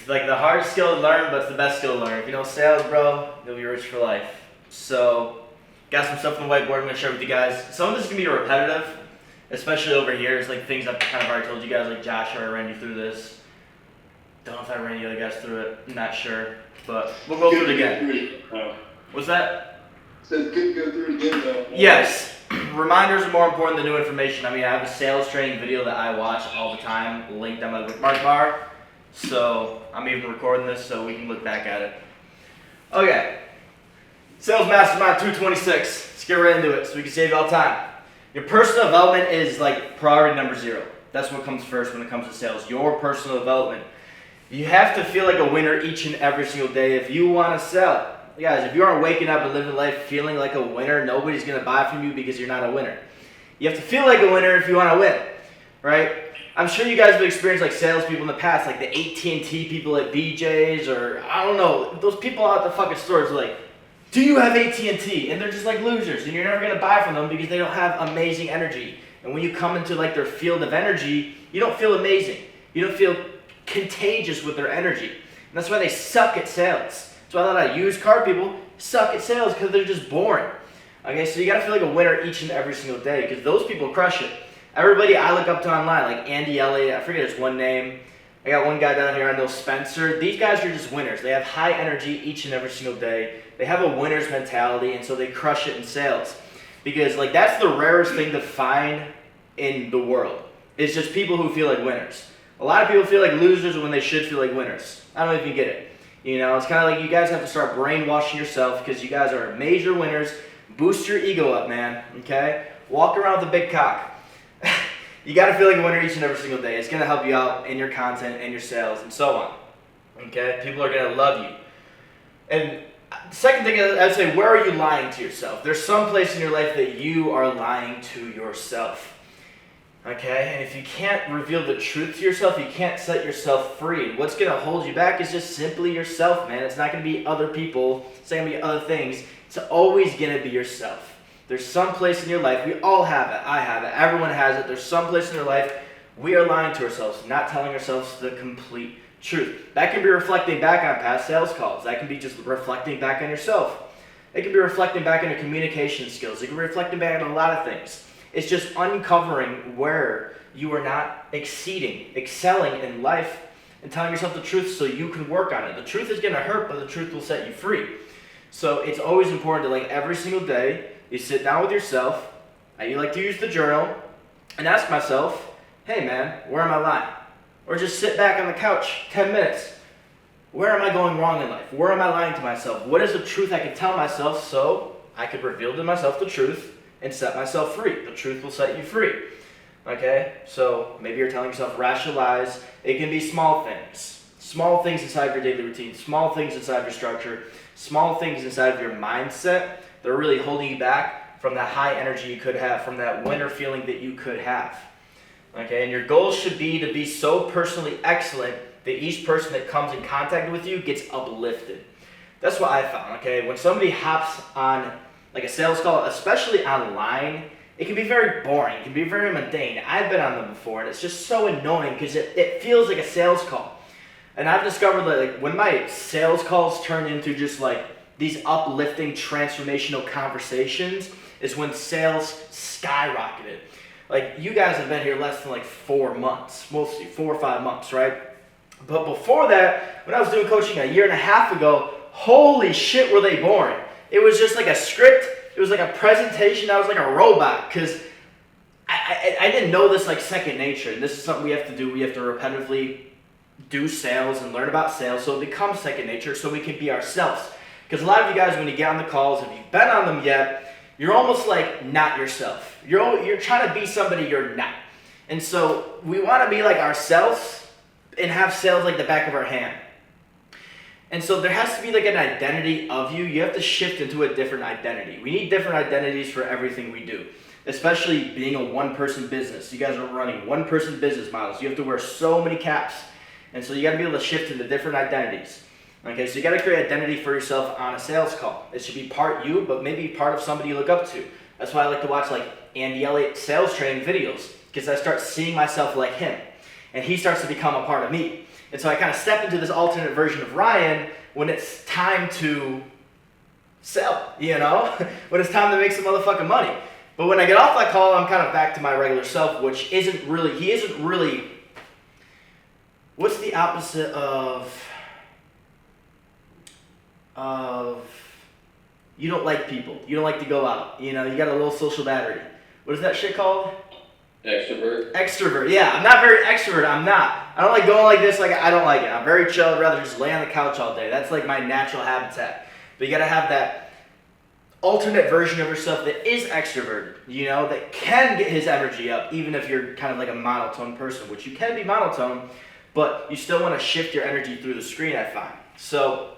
like the hardest skill to learn, but it's the best skill to learn. If you know sales, bro, you'll be rich for life. So, got some stuff on the whiteboard I'm going to share with you guys. Some of this is going to be repetitive, especially over here. It's like things I've kind of already told you guys, like Josh already ran you through this. Don't know if I ran you other guys through it. I'm not sure, but we'll go through it again. What's that? Says good to go through it again though. Yes. Reminders are more important than new information. I mean, I have a sales training video that I watch all the time, linked on my bookmark bar. So I'm even recording this so we can look back at it. Okay. Sales Mastermind 226. Let's get right into it so we can save you all time. Your personal development is like priority number 0. That's what comes first when it comes to sales. Your personal development. You have to feel like a winner each and every single day if you want to sell. Guys, if you aren't waking up and living life feeling like a winner, nobody's going to buy from you because you're not a winner. You have to feel like a winner if you want to win, right? I'm sure you guys have experienced like salespeople in the past, like the AT&T people at BJ's, or I don't know, those people out at the fucking stores are like, do you have AT&T? And they're just like losers, and you're never going to buy from them because they don't have amazing energy. And when you come into like their field of energy, you don't feel amazing. You don't feel contagious with their energy. And that's why they suck at sales. That's why a lot of used car people suck at sales, because they're just boring. Okay, so you gotta feel like a winner each and every single day, because those people crush it. Everybody I look up to online, like Andy Elliott, I forget his one name. I got one guy down here, I know Spencer. These guys are just winners. They have high energy each and every single day. They have a winner's mentality, and so they crush it in sales. Because like that's the rarest thing to find in the world. It's just people who feel like winners. A lot of people feel like losers when they should feel like winners. I don't know if you get it. You know, it's kind of like you guys have to start brainwashing yourself because you guys are major winners. Boost your ego up, man, okay? Walk around with a big cock. You got to feel like a winner each and every single day. It's going to help you out in your content and your sales and so on, okay? People are going to love you. And the second thing, I'd say, where are you lying to yourself? There's some place in your life that you are lying to yourself. Okay, and if you can't reveal the truth to yourself, you can't set yourself free. What's going to hold you back is just simply yourself, man. It's not going to be other people. It's not going to be other things. It's always going to be yourself. There's some place in your life. We all have it. I have it. Everyone has it. There's some place in your life we are lying to ourselves, not telling ourselves the complete truth. That can be reflecting back on past sales calls. That can be just reflecting back on yourself. It can be reflecting back on your communication skills. It can be reflecting back on a lot of things. It's just uncovering where you are not excelling in life, and telling yourself the truth so you can work on it. The truth is going to hurt, but the truth will set you free. So it's always important to, like, every single day, you sit down with yourself. I like to use the journal and ask myself, hey man, where am I lying? Or just sit back on the couch 10 minutes. Where am I going wrong in life? Where am I lying to myself? What is the truth I can tell myself so I could reveal to myself the truth and set myself free? The truth will set you free. Okay? So maybe you're telling yourself rationalize. It can be small things. Small things inside your daily routine. Small things inside your structure. Small things inside of your mindset that are really holding you back from that high energy you could have, from that winner feeling that you could have. Okay? And your goal should be to be so personally excellent that each person that comes in contact with you gets uplifted. That's what I found. Okay? When somebody hops on like a sales call, especially online, it can be very boring. It can be very mundane. I've been on them before, and it's just so annoying because it feels like a sales call. And I've discovered that like when my sales calls turn into just like these uplifting, transformational conversations is when sales skyrocketed. Like you guys have been here less than like 4 months, mostly 4 or 5 months, right? But before that, when I was doing coaching a year and a half ago, holy shit, were they boring. It was just like a script. It was like a presentation. I was like a robot because I didn't know this like second nature. And this is something we have to do. We have to repetitively do sales and learn about sales so it becomes second nature so we can be ourselves. Because a lot of you guys, when you get on the calls, if you've been on them yet, you're almost like not yourself. You're trying to be somebody you're not. And so we want to be like ourselves and have sales like the back of our hand. And so there has to be like an identity of you. You have to shift into a different identity. We need different identities for everything we do, especially being a one-person business. You guys are running one-person business models. You have to wear so many caps. And so you got to be able to shift into different identities. Okay, so you got to create identity for yourself on a sales call. It should be part you, but maybe part of somebody you look up to. That's why I like to watch like Andy Elliott sales training videos, because I start seeing myself like him. And he starts to become a part of me. And so I kind of step into this alternate version of Ryan when it's time to sell, you know? When it's time to make some motherfucking money. But when I get off that call, I'm kind of back to my regular self, which he isn't really, what's the opposite of you don't like people. You don't like to go out. You know, you got a little social battery. What is that shit called? Extrovert. Extrovert. Yeah, I'm not very extrovert. I'm not. I don't like going like this. Like, I don't like it. I'm very chill. I'd rather just lay on the couch all day. That's like my natural habitat. But you gotta have that alternate version of yourself that is extroverted, you know, that can get his energy up, even if you're kind of like a monotone person, which you can be monotone, but you still want to shift your energy through the screen, I find. So,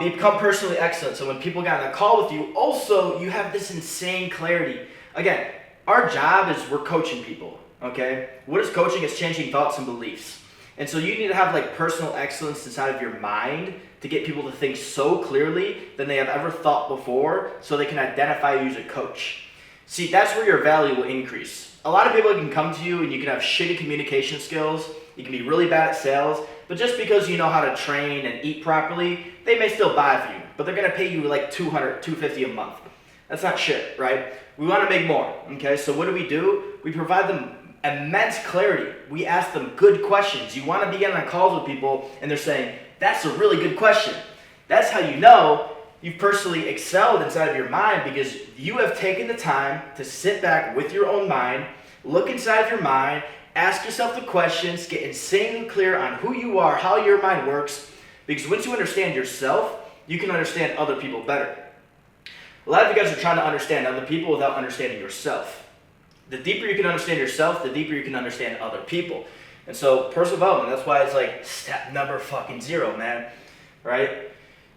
become personally excellent. So when people get on a call with you, also, you have this insane clarity. Again, our job is we're coaching people, okay? What is coaching? It's changing thoughts and beliefs. And so you need to have like personal excellence inside of your mind to get people to think so clearly than they have ever thought before so they can identify you as a coach. See, that's where your value will increase. A lot of people can come to you and you can have shitty communication skills, you can be really bad at sales, but just because you know how to train and eat properly, they may still buy from you, but they're gonna pay you like $200, $250 a month. That's not shit, right? We wanna make more, okay? So what do? We provide them immense clarity. We ask them good questions. You wanna be getting on calls with people and they're saying, that's a really good question. That's how you know you've personally excelled inside of your mind because you have taken the time to sit back with your own mind, look inside of your mind, ask yourself the questions, get insanely clear on who you are, how your mind works, because once you understand yourself, you can understand other people better. A lot of you guys are trying to understand other people without understanding yourself. The deeper you can understand yourself, the deeper you can understand other people. And so personal development, that's why it's like step number fucking 0, man, right?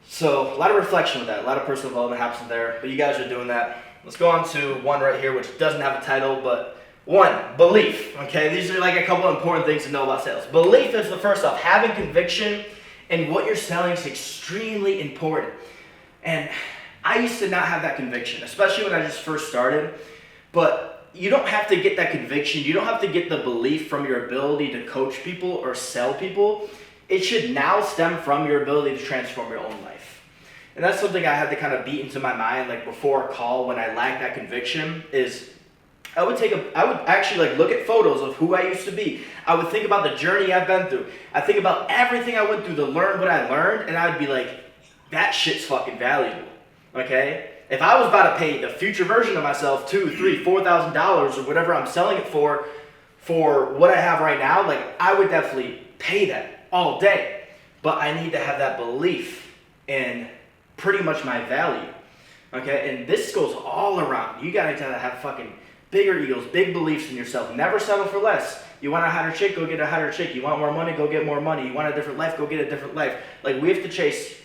So a lot of reflection with that, a lot of personal development happens there, but you guys are doing that. Let's go on to one right here, which doesn't have a title, but 1, belief, okay? These are like a couple of important things to know about sales. Belief is the first off. Having conviction in what you're selling is extremely important. And I used to not have that conviction, especially when I just first started, but you don't have to get that conviction. You don't have to get the belief from your ability to coach people or sell people. It should now stem from your ability to transform your own life. And that's something I had to kind of beat into my mind, like before a call when I lacked that conviction, is I would actually like look at photos of who I used to be. I would think about the journey I've been through. I think about everything I went through to learn what I learned, and I would be like, that shit's fucking valuable, okay? If I was about to pay the future version of myself $2,000, $3,000, $4,000 or whatever I'm selling it for what I have right now, like I would definitely pay that all day. But I need to have that belief in pretty much my value, okay? And this goes all around. You gotta have fucking bigger egos, big beliefs in yourself. Never settle for less. You want a hotter chick, go get a hotter chick. You want more money, go get more money. You want a different life, go get a different life. Like we have to chase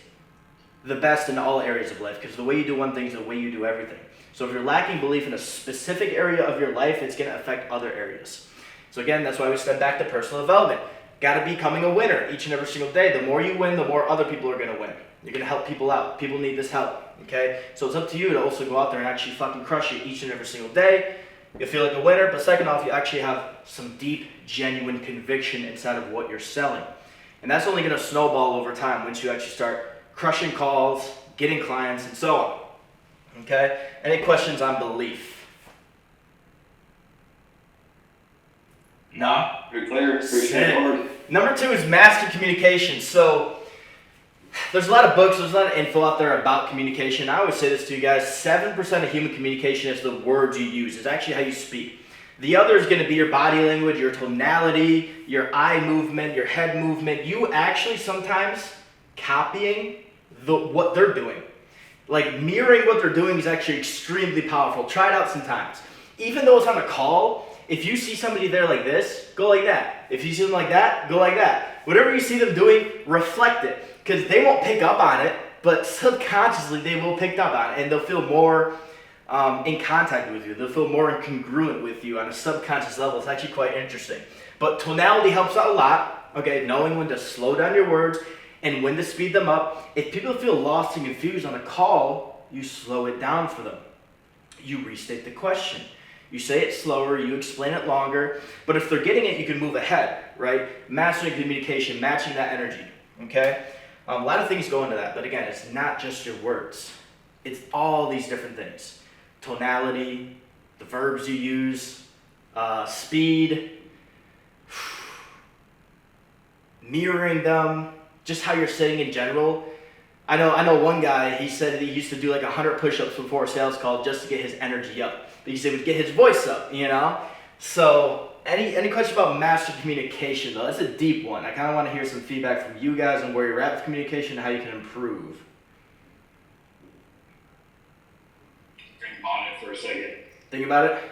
the best in all areas of life because the way you do one thing is the way you do everything. So if you're lacking belief in a specific area of your life, it's going to affect other areas. So again, that's why we step back to personal development. Got to be becoming a winner each and every single day. The more you win, the more other people are going to win. You're going to help people out. People need this help, okay? So it's up to you to also go out there and actually fucking crush it each and every single day. You'll feel like a winner, but second off, you actually have some deep, genuine conviction inside of what you're selling. And that's only going to snowball over time once you actually start crushing calls, getting clients, and so on. Okay? Any questions on belief? No? You're clear. Appreciate it. Number 2 is master communication. So there's a lot of books, there's a lot of info out there about communication. I always say this to you guys, 7% of human communication is the words you use. It's actually how you speak. The other is going to be your body language, your tonality, your eye movement, your head movement. You actually sometimes copying what they're doing. Like mirroring what they're doing is actually extremely powerful. Try it out sometimes. Even though it's on a call, if you see somebody there like this, go like that. If you see them like that, go like that. Whatever you see them doing, reflect it. Because they won't pick up on it, but subconsciously they will pick up on it and they'll feel more in contact with you. They'll feel more congruent with you on a subconscious level. It's actually quite interesting. But tonality helps out a lot, okay? Knowing when to slow down your words and when to speed them up. If people feel lost and confused on a call, you slow it down for them. You restate the question. You say it slower, you explain it longer, but if they're getting it, you can move ahead. that, right? Mastering communication, matching that energy, okay? A lot of things go into that, but again, it's not just your words. It's all these different things. Tonality, the verbs you use, speed, mirroring them, just how you're sitting in general. I know one guy, he said he used to do like 100 push-ups before a sales call just to get his energy up. Because it would get his voice up, you know? So, any question about master communication though? That's a deep one. I kind of want to hear some feedback from you guys on where you're at with communication and how you can improve. Think about it for a second. Think about it.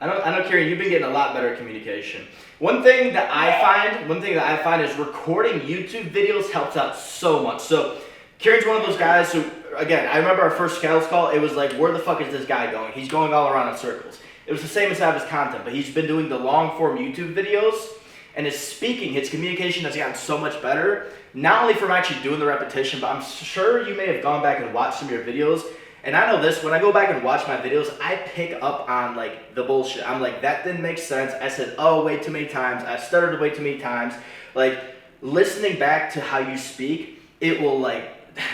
I know, Kieran, you've been getting a lot better at communication. One thing that I find is recording YouTube videos helps out so much. So, Kieran's one of those guys who, again, I remember our first sales call, it was like, where the fuck is this guy going? He's going all around in circles. It was the same as his content, but he's been doing the long form YouTube videos, and his speaking, his communication has gotten so much better, not only from actually doing the repetition, but I'm sure you may have gone back and watched some of your videos. And I know this, when I go back and watch my videos, I pick up on like the bullshit. I'm like, that didn't make sense. I said, oh, way too many times. I stuttered way too many times. Like, listening back to how you speak, it will like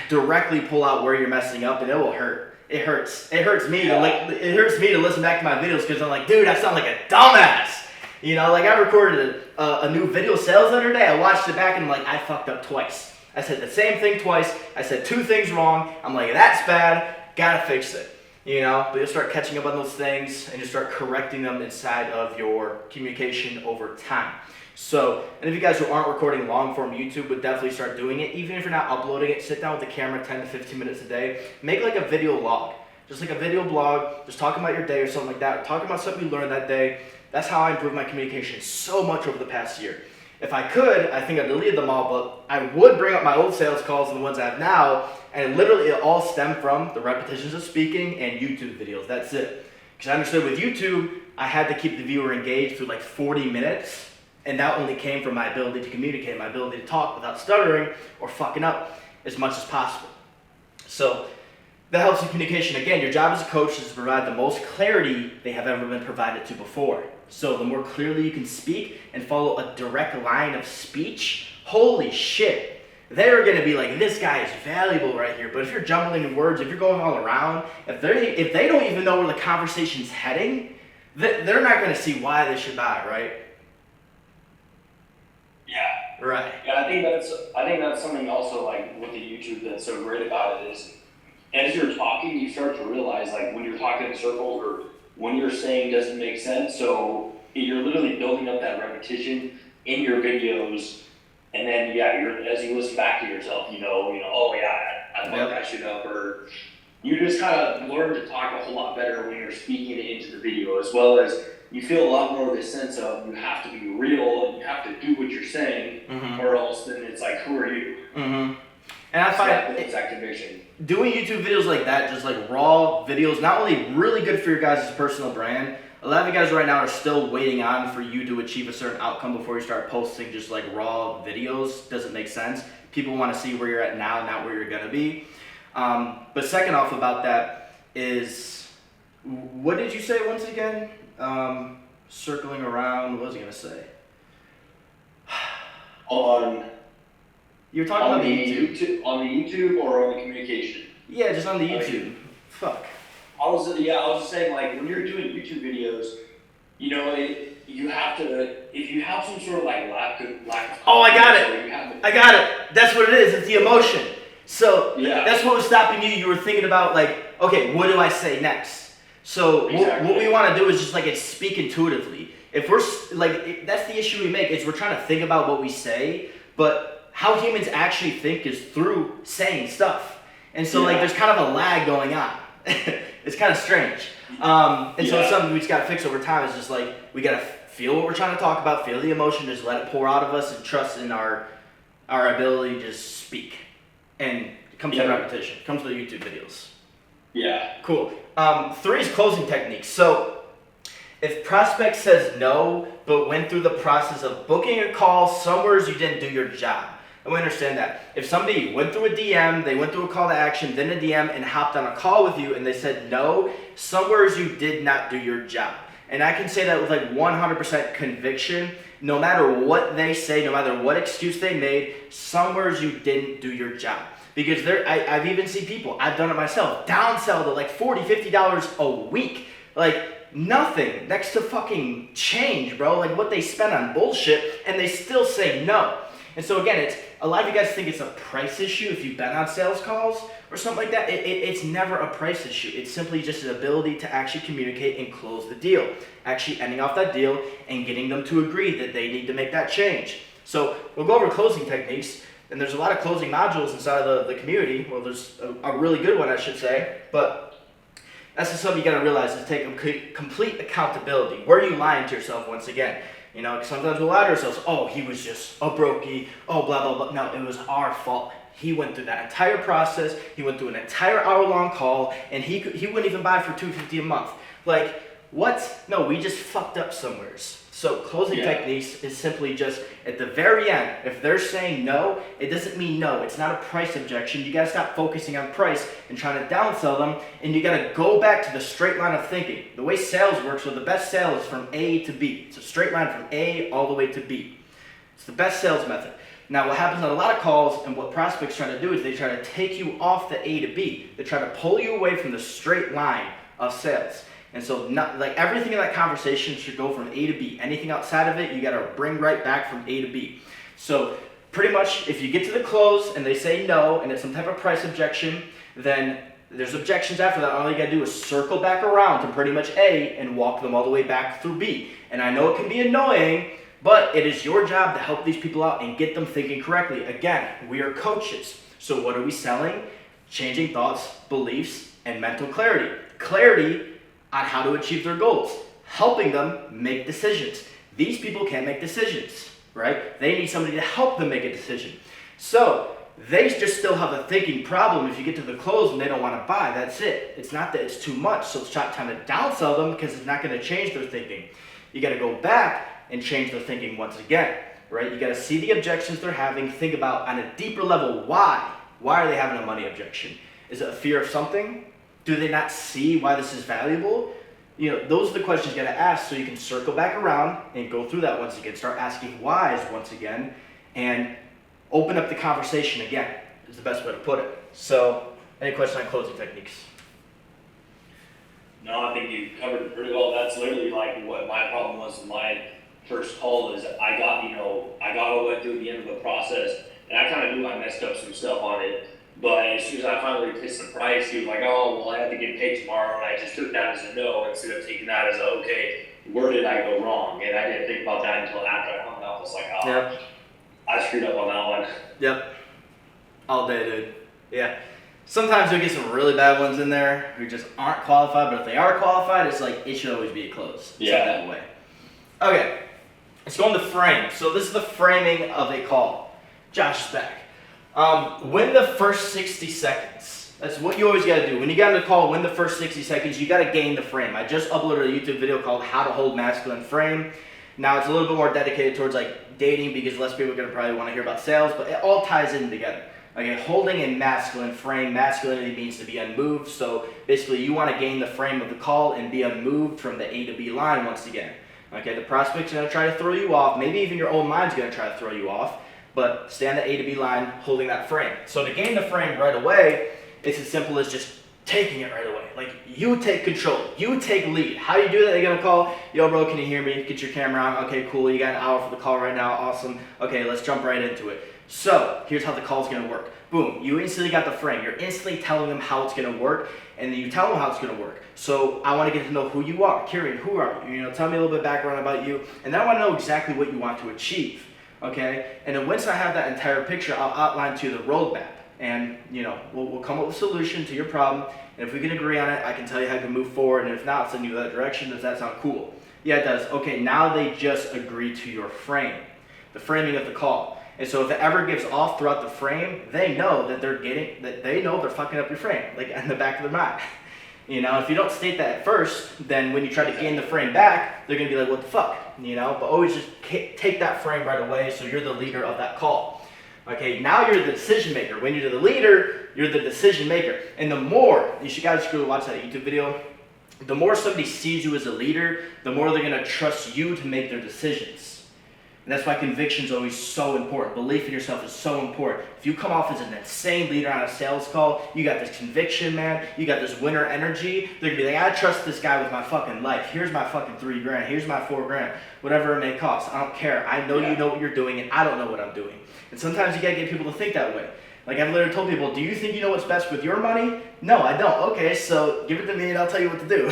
directly pull out where you're messing up, and it will hurt. It hurts. It hurts me to listen back to my videos because I'm like, dude, I sound like a dumbass. You know, like I recorded a new video sales the other day. I watched it back and I'm like, I fucked up twice. I said the same thing twice. I said 2 things wrong. I'm like, that's bad. Gotta fix it, you know, but you'll start catching up on those things and you start correcting them inside of your communication over time. So, and if you guys who aren't recording long form YouTube would definitely start doing it. Even if you're not uploading it, sit down with the camera 10 to 15 minutes a day. Make like a video log, just like a video blog, just talking about your day or something like that, talking about something you learned that day. That's how I improved my communication so much over the past year. If I could, I think I deleted them all, but I would bring up my old sales calls and the ones I have now, and literally it all stemmed from the repetitions of speaking and YouTube videos. That's it. Because I understood with YouTube, I had to keep the viewer engaged through like 40 minutes, and that only came from my ability to communicate, my ability to talk without stuttering or fucking up as much as possible. So that helps in communication. Again, your job as a coach is to provide the most clarity they have ever been provided to before. So the more clearly you can speak and follow a direct line of speech, holy shit, they're going to be like, this guy is valuable right here. But if you're jumbling in words, if you're going all around, if they don't even know where the conversation's heading, they're not going to see why they should buy, right? Yeah. Right. Yeah, I think that's something also like with the YouTube that's so great about it is, as you're talking, you start to realize like when you're talking in circles or when you're saying doesn't make sense. So you're literally building up that repetition in your videos, and then as you listen back to yourself, oh yeah, I fucked that shit up, or you just kind of learn to talk a whole lot better when you're speaking it into the video, as well as you feel a lot more of this sense of you have to be real and you have to do what you're saying, or else then it's like, who are you? And I find it's activation. Doing YouTube videos like that, just like raw videos, not only really good for your guys' personal brand, a lot of you guys right now are still waiting on for you to achieve a certain outcome before you start posting just like raw videos. Doesn't make sense. People want to see where you're at now, not where you're going to be. But second off about that is, what did you say once again? Circling around, what was I going to say? You're talking about the YouTube. On the YouTube or on the communication? Yeah, just on the YouTube. Fuck. I was just saying, like, when you're doing YouTube videos, you have to, if you have some sort of like lack of oh, I got it. I got it. That's what it is. It's the emotion. So that's what was stopping you. You were thinking about like, okay, what do I say next? So exactly. what we want to do is just like speak intuitively. If we're like, that's the issue we make is we're trying to think about what we say, but how humans actually think is through saying stuff. And so like there's kind of a lag going on. It's kind of strange. So it's something we just got to fix over time. It's just like we got to feel what we're trying to talk about, feel the emotion, just let it pour out of us and trust in our ability to just speak. And it comes to repetition. It comes to the YouTube videos. Yeah. Cool. 3 is closing techniques. So if prospect says no, but went through the process of booking a call, somewhere you didn't do your job. And we understand that. If somebody went through a DM, they went through a call to action, then a DM, and hopped on a call with you, and they said no, somewhere you did not do your job. And I can say that with like 100% conviction. No matter what they say, no matter what excuse they made, somewhere you didn't do your job. Because I've even seen people, I've done it myself, downsell to like $40, $50 a week. Like nothing next to fucking change, bro. Like what they spend on bullshit, and they still say no. And so again, it's a lot of you guys think it's a price issue if you've been on sales calls or something like that. It's never a price issue. It's simply just an ability to actually communicate and close the deal. Actually ending off that deal and getting them to agree that they need to make that change. So we'll go over closing techniques, and there's a lot of closing modules inside of the community. Well, there's a really good one, I should say, but that's just something you gotta realize is take complete accountability. Where are you lying to yourself once again? You know, sometimes we'll lie to ourselves, oh, he was just a brokey, oh, blah, blah, blah. No, it was our fault. He went through that entire process, he went through an entire hour-long call, and he wouldn't even buy for $250 a month. Like, what? No, we just fucked up somewheres. So closing techniques is simply just at the very end, if they're saying no, it doesn't mean no. It's not a price objection. You gotta stop focusing on price and trying to downsell them, and you gotta go back to the straight line of thinking. The way sales works, so the best sale is from A to B. It's a straight line from A all the way to B. It's the best sales method. Now what happens on a lot of calls, and what prospects try to do is they try to take you off the A to B. They try to pull you away from the straight line of sales. And so like everything in that conversation should go from A to B. Anything outside of it, you gotta bring right back from A to B. So pretty much if you get to the close and they say no, and it's some type of price objection, then there's objections after that. All you gotta do is circle back around to pretty much A and walk them all the way back through B. And I know it can be annoying, but it is your job to help these people out and get them thinking correctly. Again, we are coaches. So what are we selling? Changing thoughts, beliefs, and mental clarity. Clarity on how to achieve their goals, helping them make decisions. These people can't make decisions, right? They need somebody to help them make a decision. So they just still have a thinking problem. If you get to the close and they don't want to buy, that's it. It's not that it's too much, so it's not time to downsell them because it's not going to change their thinking. You got to go back and change their thinking once again, right? You got to see the objections they're having, think about on a deeper level, why? Why are they having a money objection? Is it a fear of something? Do they not see why this is valuable? You know, those are the questions you gotta ask so you can circle back around and go through that once again. Start asking whys once again and open up the conversation again is the best way to put it. So, any questions on closing techniques? No, I think you covered it pretty well. That's literally like what my problem was in my first call is I got all the way through the end of the process, and I kind of knew I messed up some stuff on it. But as soon as I finally pitched the price, he was like, oh, well, I have to get paid tomorrow. And I just took that as a no instead of taking that as a, okay, where did I go wrong? And I didn't think about that until after I hung up. I was like, oh, Yep. I screwed up on that one. Yep. All day, dude. Yeah. Sometimes you'll get some really bad ones in there who just aren't qualified, but if they are qualified, it's like it should always be a close. It's not that way. Okay. Let's go on the frame. So this is the framing of a call. Josh is back. Win the first 60 seconds. That's what you always got to do. When you get on the call, win the first 60 seconds. You got to gain the frame. I just uploaded a YouTube video called How to Hold Masculine Frame. Now it's a little bit more dedicated towards like dating because less people are going to probably want to hear about sales, but it all ties in together. Okay, holding a masculine frame. Masculinity means to be unmoved. So basically you want to gain the frame of the call and be unmoved from the A to B line once again. Okay, the prospect's going to try to throw you off. Maybe even your own mind's going to try to throw you off. But stay on the A to B line, holding that frame. So to gain the frame right away, it's as simple as just taking it right away. Like, you take control. You take lead. How do you do that? They're going to call, yo, bro, can you hear me? Get your camera on. Okay, cool. You got an hour for the call right now. Awesome. Okay, let's jump right into it. So here's how the call's going to work. Boom. You instantly got the frame. You're instantly telling them how it's going to work, and then you tell them how it's going to work. So I want to get to know who you are. Kieran, who are you? You know, tell me a little bit of background about you, and then I want to know exactly what you want to achieve. Okay, and then once I have that entire picture, I'll outline to you the roadmap, and you know we'll come up with a solution to your problem. And if we can agree on it, I can tell you how to move forward. And if not, I'll send you that direction. Does that sound cool? Yeah, it does. Okay, now they just agree to your frame, the framing of the call. And so if it ever gives off throughout the frame, they know that they know they're fucking up your frame, like in the back of their mind. You know, if you don't state that at first, then when you try to gain the frame back, they're going to be like, what the fuck? You know, but always just take that frame right away so you're the leader of that call. Okay, now you're the decision maker. When you're the leader, you're the decision maker. And the more, you should guys go watch that YouTube video. the more somebody sees you as a leader, the more they're going to trust you to make their decisions. And that's why conviction is always so important. Belief in yourself is so important. If you come off as an insane leader on a sales call, you got this conviction, man, you got this winner energy, they're going to be like, I trust this guy with my fucking life. Here's my fucking $3,000. Here's my $4,000. Whatever it may cost. I don't care. I know you know what you're doing, and I don't know what I'm doing. And sometimes you got to get people to think that way. Like I've literally told people, do you think you know what's best with your money? No, I don't. Okay, so give it to me and I'll tell you what to do.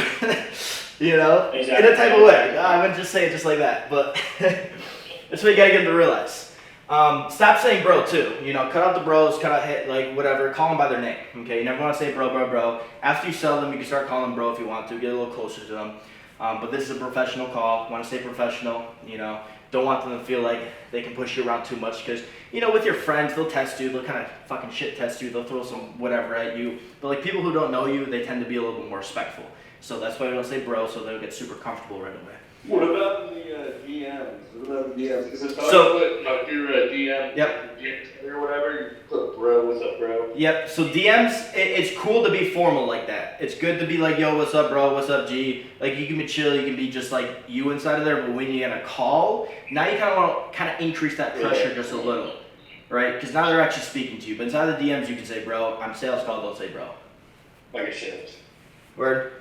You know? Exactly. In a type of way. I wouldn't just say it just like that, but that's what you gotta get them to realize. Stop saying bro too. You know, cut out the bros, cut out hit, like whatever, call them by their name. Okay, you never wanna say bro. After you sell them, you can start calling them bro if you want to, get a little closer to them. But this is a professional call. Want to stay professional, you know. Don't want them to feel like they can push you around too much because, you know, with your friends, they'll test you. They'll kind of fucking shit test you. They'll throw some whatever at you. But, like, people who don't know you, they tend to be a little bit more respectful. So that's why we don't say bro, so they'll get super comfortable right away. What about the DMs? What about the DMs? Because if So- put, like, you're a DM, Yep. or whatever, you put bro, what's up, bro? Yep, so DMs, it's cool to be formal like that. It's good to be like, yo, what's up, bro? What's up, G? Like, you can be chill, you can be just like you inside of there, but when you're in a call, now you kind of want to increase that pressure just a little, right? Because now they're actually speaking to you. But inside the DMs, you can say, bro, I'm sales call, don't say bro. Like a shift. Word.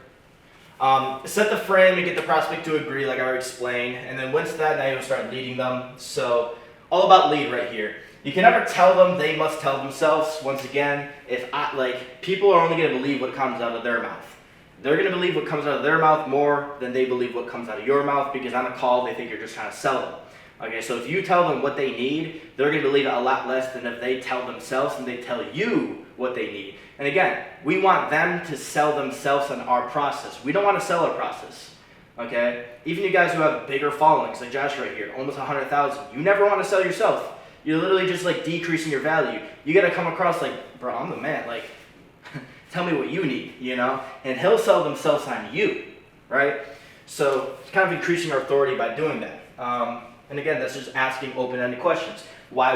Set the frame and get the prospect to agree, like I already explained. And then once that, now you'll start leading them. So, all about lead right here. You can never tell them, they must tell themselves. Once again, people are only going to believe what comes out of their mouth. They're going to believe what comes out of their mouth more than they believe what comes out of your mouth because on a call, they think you're just trying to sell them. Okay, so if you tell them what they need, they're going to believe it a lot less than if they tell themselves and they tell you what they need. And again, we want them to sell themselves on our process. We don't want to sell our process. Okay? Even you guys who have bigger followings, like Josh right here, almost 100,000, you never want to sell yourself. You're literally just like decreasing your value. You got to come across like, bro, I'm the man. Like, tell me what you need, you know? And he'll sell themselves on you, right? So it's kind of increasing our authority by doing that. And again, that's just asking open-ended questions. Why,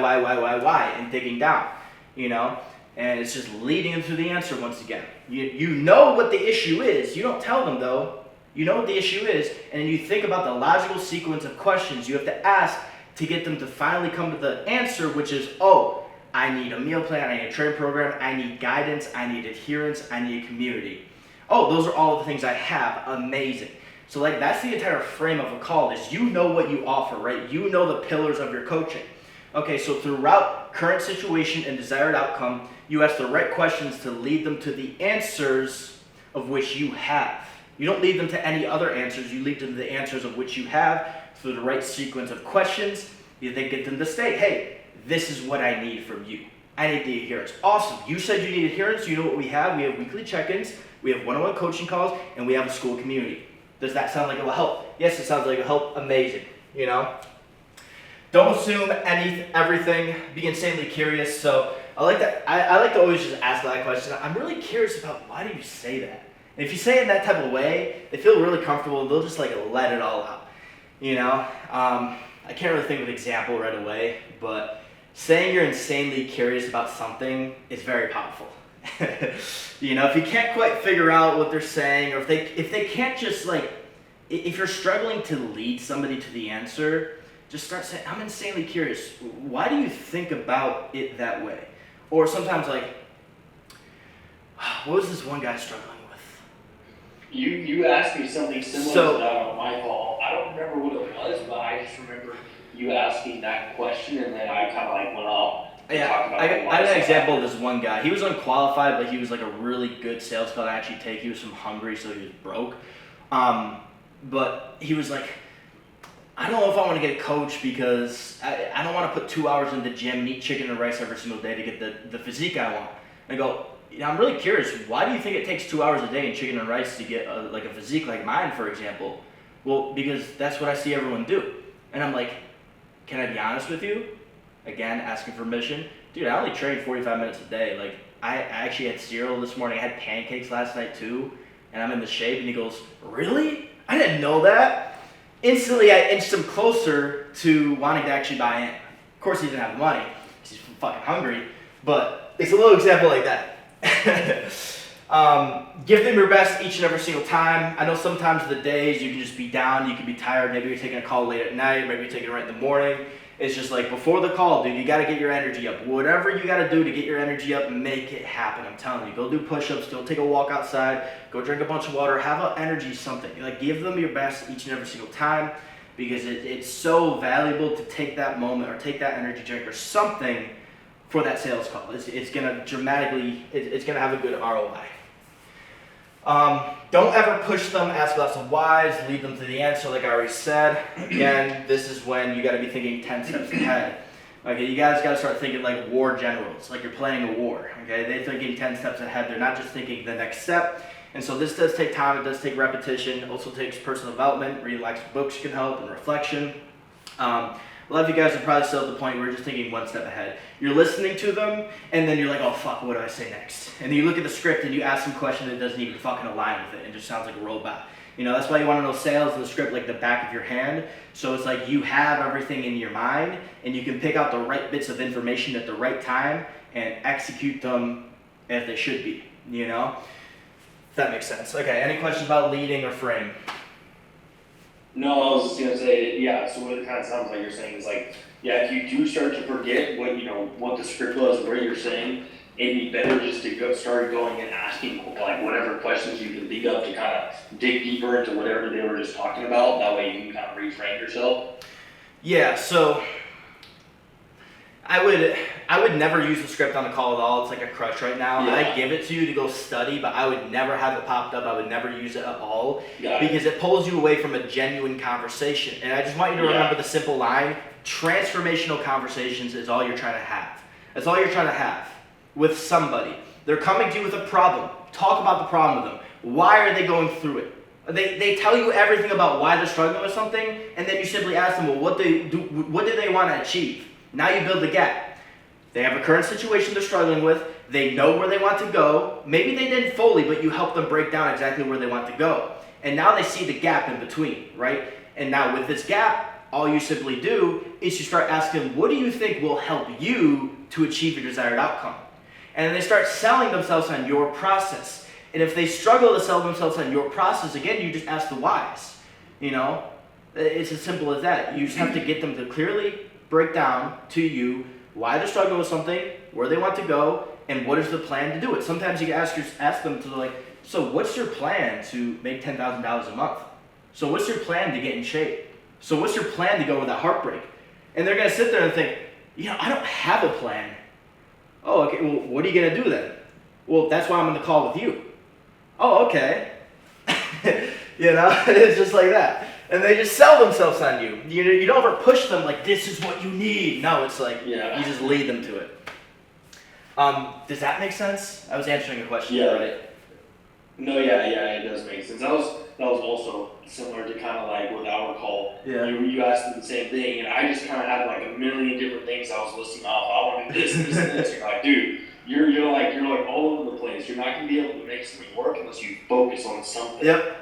and digging down, you know? And it's just leading them to the answer once again. You know what the issue is. You don't tell them, though. You know what the issue is, and you think about the logical sequence of questions you have to ask to get them to finally come to the answer, which is, oh, I need a meal plan, I need a training program, I need guidance, I need adherence, I need community. Oh, those are all the things I have. Amazing. So like that's the entire frame of a call is you know what you offer, right? You know the pillars of your coaching. Okay, so throughout current situation and desired outcome, you ask the right questions to lead them to the answers of which you have. You don't lead them to any other answers, you lead them to the answers of which you have through the right sequence of questions. You then get them to state, hey, this is what I need from you. I need the adherence. Awesome, you said you need adherence, you know what we have. We have weekly check-ins, we have one-on-one coaching calls, and we have a school community. Does that sound like it will help? Yes, it sounds like it will help. Amazing, you know? Don't assume everything. Be insanely curious. So I like that. I like to always just ask that question. I'm really curious about why do you say that? And if you say it in that type of way, they feel really comfortable. They'll just like let it all out, you know? I can't really think of an example right away, but saying you're insanely curious about something is very powerful. You know, if you can't quite figure out what they're saying, or if they can't just like, if you're struggling to lead somebody to the answer, just start saying, I'm insanely curious. Why do you think about it that way? Or sometimes like, what was this one guy struggling with? You asked me something similar to that on my call. I don't remember what it was, but I just remember you asking that question, and then I kind of like went off. Yeah, I had an example of this one guy. He was unqualified, but he was like a really good sales call to actually take. He was from Hungary, so he was broke. But he was like, I don't know if I want to get a coach because I don't want to put 2 hours in the gym and eat chicken and rice every single day to get the physique I want. And I go, I'm really curious, why do you think it takes 2 hours a day in chicken and rice to get like a physique like mine, for example? Well, because that's what I see everyone do. And I'm like, can I be honest with you? Again, asking permission. Dude, I only train 45 minutes a day. Like, I actually had cereal this morning. I had pancakes last night too. And I'm in the shape. And he goes, really? I didn't know that. Instantly, I inched him closer to wanting to actually buy in. Of course, he didn't have the money because he's fucking hungry. But it's a little example like that. Give them your best each and every single time. I know sometimes the days you can just be down, you can be tired. Maybe you're taking a call late at night. Maybe you're taking it right in the morning. It's just like before the call, dude, you got to get your energy up. Whatever you got to do to get your energy up, make it happen. I'm telling you. Go do push-ups. Go take a walk outside. Go drink a bunch of water. Have an energy something. Like, give them your best each and every single time because it's so valuable to take that moment or take that energy drink or something for that sales call. It's going to dramatically, it's going to have a good ROI. Don't ever push them, ask lots of whys, lead them to the answer like I already said. Again, this is when you got to be thinking 10 steps ahead. Okay, you guys got to start thinking like war generals, like you're playing a war. Okay, they're thinking 10 steps ahead. They're not just thinking the next step. And so this does take time. It does take repetition. It also takes personal development. Reading lots of books can help and reflection. A lot of you guys are probably still at the point where you're just thinking one step ahead. You're listening to them, and then you're like, oh, fuck, what do I say next? And then you look at the script, and you ask some question that doesn't even fucking align with it, and just sounds like a robot. You know, that's why you want to know sales and the script like the back of your hand. So it's like you have everything in your mind, and you can pick out the right bits of information at the right time and execute them as they should be, you know? If that makes sense. Okay, any questions about leading or frame? No, I was just gonna say, yeah, so what it kind of sounds like you're saying is like, yeah, if you do start to forget what the script was, what you're saying, it'd be better just to start going and asking like whatever questions you can think of to kind of dig deeper into whatever they were just talking about. That way you can kind of reframe yourself. Yeah, so I would never use the script on the call at all. It's like a crutch right now. Yeah. I give it to you to go study, but I would never have it popped up. I would never use it at all because it pulls you away from a genuine conversation. And I just want you to remember the simple line, transformational conversations is all you're trying to have. That's all you're trying to have with somebody. They're coming to you with a problem. Talk about the problem with them. Why are they going through it? They tell you everything about why they're struggling with something, and then you simply ask them, well, what do they want to achieve? Now you build the gap. They have a current situation they're struggling with. They know where they want to go. Maybe they didn't fully, but you help them break down exactly where they want to go. And now they see the gap in between, right? And now with this gap, all you simply do is you start asking, what do you think will help you to achieve your desired outcome? And then they start selling themselves on your process. And if they struggle to sell themselves on your process, again, you just ask the whys. You know, it's as simple as that. You just have to get them to clearly break down to you why they're struggling with something, where they want to go, and what is the plan to do it. Sometimes you can ask them to like, so what's your plan to make $10,000 a month? So what's your plan to get in shape? So what's your plan to go with that heartbreak? And they're going to sit there and think, I don't have a plan. Oh, okay, well, what are you going to do then? Well, that's why I'm on the call with you. Oh, okay. It's just like that. And they just sell themselves on you. You don't ever push them like, this is what you need. No, it's like, you just lead them to it. Does that make sense? I was answering a question, right? No, yeah, it does make sense. That was also similar to kind of like with our call. Yeah. You asked me the same thing, and I just kind of had like a million different things I was listing off. I want to do this, and this. You're like, dude, you're like all over the place. You're not gonna be able to make something work unless you focus on something. Yep.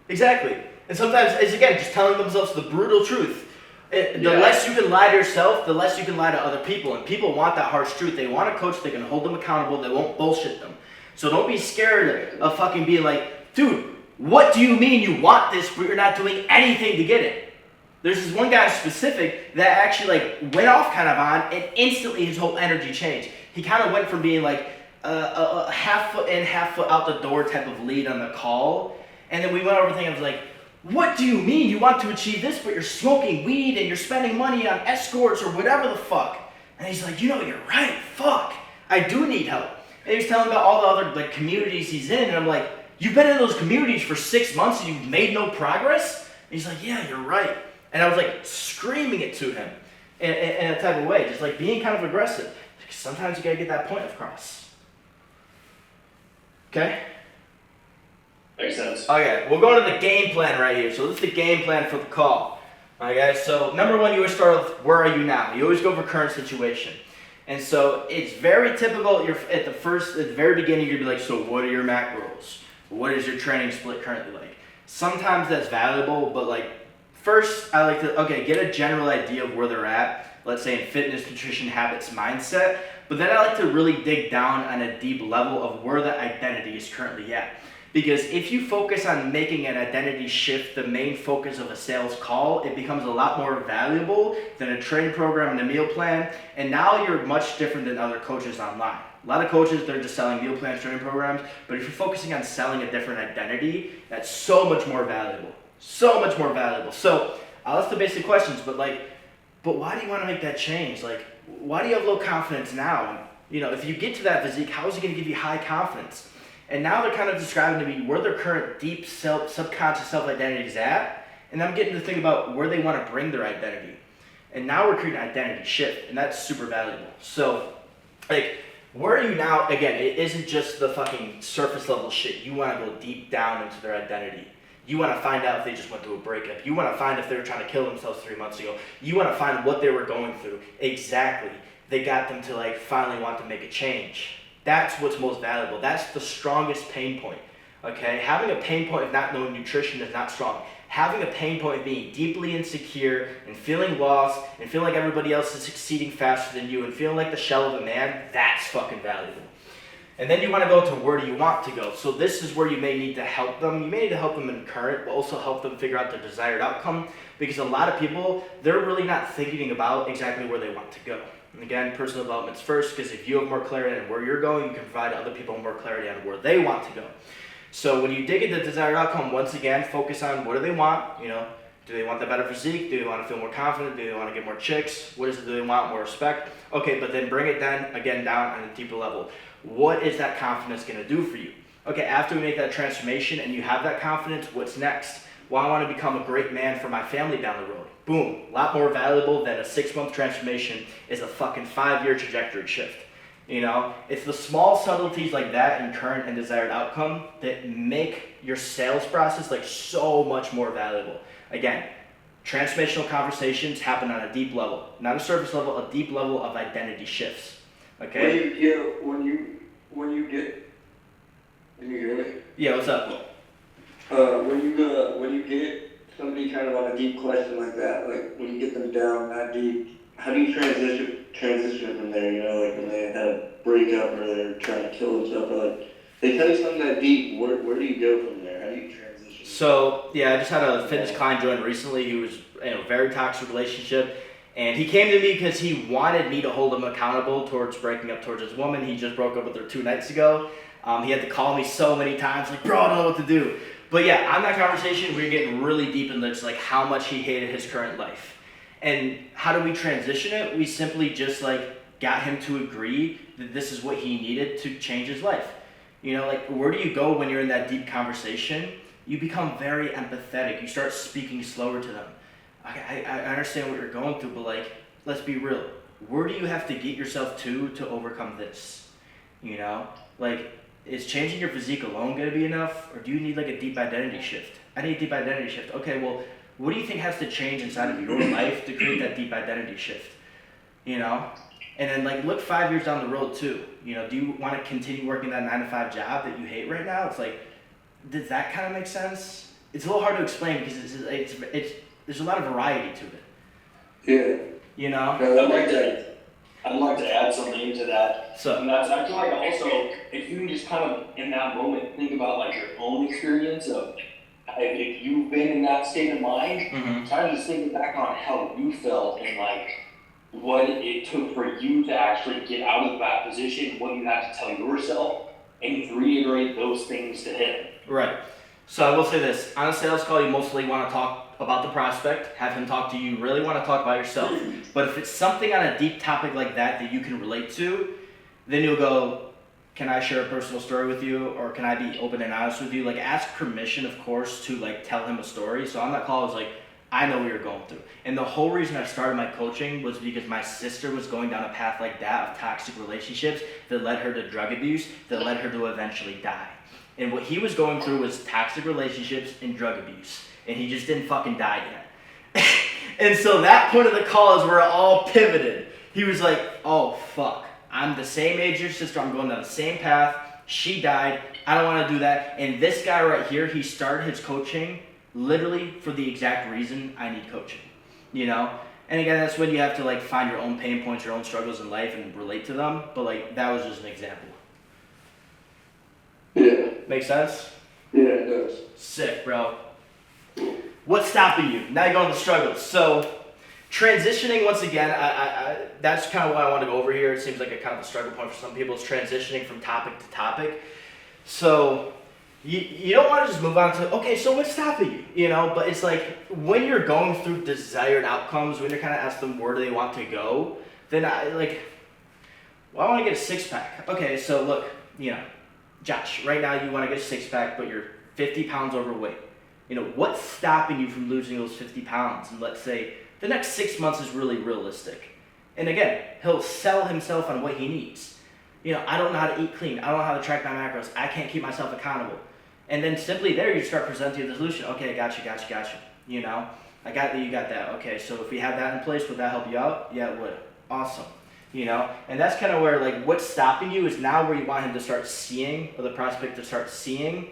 Exactly. And sometimes it's, again, just telling themselves the brutal truth. The less you can lie to yourself, the less you can lie to other people. And people want that harsh truth. They want a coach that can hold them accountable, that won't bullshit them. So don't be scared of fucking being like, dude, what do you mean you want this, but you're not doing anything to get it? There's this one guy specific that actually like went off kind of on, and instantly his whole energy changed. He kind of went from being like a half foot in, half foot out the door type of lead on the call. And then we went over everything and I was like, what do you mean you want to achieve this, but you're smoking weed and you're spending money on escorts or whatever the fuck? And he's like, you're right, fuck. I do need help. And he was telling about all the other like communities he's in, and I'm like, you've been in those communities for 6 months and you've made no progress? And he's like, yeah, you're right. And I was like screaming it to him in a type of way, just like being kind of aggressive. Sometimes you gotta get that point across. Okay? Makes sense. Okay, we'll go to the game plan right here. So this is the game plan for the call. Okay, so number one, you always start with where are you now? You always go for current situation. And so it's very typical, you're at the very beginning, you're gonna be like, so what are your macros? What is your training split currently like? Sometimes that's valuable, but like, first I like to, get a general idea of where they're at. let's say in fitness, nutrition, habits, mindset. But then I like to really dig down on a deep level of where the identity is currently at. Because if you focus on making an identity shift the main focus of a sales call, it becomes a lot more valuable than a training program and a meal plan. And now you're much different than other coaches online. A lot of coaches, they're just selling meal plans, training programs. But if you're focusing on selling a different identity, that's so much more valuable. So much more valuable. So I'll ask the basic questions, but why do you want to make that change? Like, why do you have low confidence now? You know, if you get to that physique, how is it going to give you high confidence? And now they're kind of describing to me where their current deep subconscious self-identity is at, and I'm getting to think about where they want to bring their identity. And now we're creating an identity shift, and that's super valuable. So, like, where are you now? Again, it isn't just the fucking surface level shit. You want to go deep down into their identity. You want to find out if they just went through a breakup. You want to find if they were trying to kill themselves 3 months ago. You want to find what they were going through. Exactly. They got them to like finally want to make a change. That's what's most valuable. That's the strongest pain point. Okay? Having a pain point of not knowing nutrition is not strong. Having a pain point of being deeply insecure and feeling lost and feeling like everybody else is succeeding faster than you and feeling like the shell of a man, that's fucking valuable. And then you want to go to where do you want to go. So this is where you may need to help them. You may need to help them in current, but also help them figure out their desired outcome. Because a lot of people, they're really not thinking about exactly where they want to go. And again, personal development's first, because if you have more clarity on where you're going, you can provide other people more clarity on where they want to go. So when you dig into the desired outcome, once again, focus on what do they want. You know, do they want the better physique? Do they want to feel more confident? Do they want to get more chicks? What is it? Do they want more respect? Okay, but then bring it then again down on a deeper level. What is that confidence going to do for you? Okay, after we make that transformation and you have that confidence, what's next? Well, I want to become a great man for my family down the road. Boom, a lot more valuable than a 6-month transformation is a fucking 5-year trajectory shift. You know, it's the small subtleties like that in current and desired outcome that make your sales process like so much more valuable. Again, transformational conversations happen on a deep level, not a surface level, a deep level of identity shifts. Okay? When you get, can you hear me? Yeah, what's up? When you get somebody kind of on a deep question like that, like when you get them down that deep, how do you transition from there? You know, like when they had a breakup or they're trying to kill themselves, or like they tell you something that deep. Where do you go from there? How do you transition? So yeah, I just had a fitness client join recently. He was in a very toxic relationship. And he came to me because he wanted me to hold him accountable towards breaking up towards his woman. He just broke up with her 2 nights ago. He had to call me so many times, like, bro, I don't know what to do. But yeah, on that conversation, we were getting really deep into just like how much he hated his current life. And how do we transition it? We simply just like got him to agree that this is what he needed to change his life. You know, like where do you go when you're in that deep conversation? You become very empathetic. You start speaking slower to them. I understand what you're going through, but like, let's be real. Where do you have to get yourself to overcome this? You know, like, is changing your physique alone going to be enough, or do you need like a deep identity shift? I need a deep identity shift. Okay, well, what do you think has to change inside of your life to create that deep identity shift? You know, and then like look 5 years down the road too. You know, do you want to continue working that 9-to-5 job that you hate right now? It's like, does that kind of make sense? It's a little hard to explain because it's there's a lot of variety to it. Yeah. You know? I'd like to add something into that. So, And that's, I feel like also, if you can just kind of, in that moment, think about like your own experience of, if you've been in that state of mind, try to just think back on how you felt and like, what it took for you to actually get out of that position, what you had to tell yourself, and reiterate those things to him. Right. So I will say this, on a sales call, you mostly want to talk about the prospect, have him talk to you, really want to talk about yourself. But if it's something on a deep topic like that you can relate to, then you'll go, can I share a personal story with you? Or can I be open and honest with you? Like ask permission, of course, to like tell him a story. So on that call, I was like, I know what you're going through. And the whole reason I started my coaching was because my sister was going down a path like that of toxic relationships that led her to drug abuse, that led her to eventually die. And what he was going through was toxic relationships and drug abuse. And he just didn't fucking die yet. And so that point of the call is where it all pivoted. He was like, oh fuck, I'm the same age as your sister, I'm going down the same path, she died, I don't want to do that. And this guy right here, he started his coaching literally for the exact reason I need coaching. You know? And again, that's when you have to like find your own pain points, your own struggles in life and relate to them. But like, that was just an example. Yeah. Make sense? Yeah, it does. Sick, bro. What's stopping you? Now you're going to the struggles. So, transitioning once again, that's kind of what I want to go over here. It seems like a kind of a struggle point for some people. It's transitioning from topic to topic. So, you don't want to just move on to, okay, so what's stopping you? You know, but it's like when you're going through desired outcomes, when you're kind of asking them where do they want to go, then I want to get a six-pack. Okay, so look, you know, Josh, right now you want to get a six-pack, but you're 50 pounds overweight. You know, what's stopping you from losing those 50 pounds? And let's say the next 6 months is really realistic. And again, he'll sell himself on what he needs. You know, I don't know how to eat clean. I don't know how to track my macros. I can't keep myself accountable. And then simply there, you start presenting the solution. Okay, got you. You know, I got that, you got that. Okay, so if we had that in place, would that help you out? Yeah, it would. Awesome. You know, and that's kind of where, like, what's stopping you is now where you want him to start seeing, or the prospect to start seeing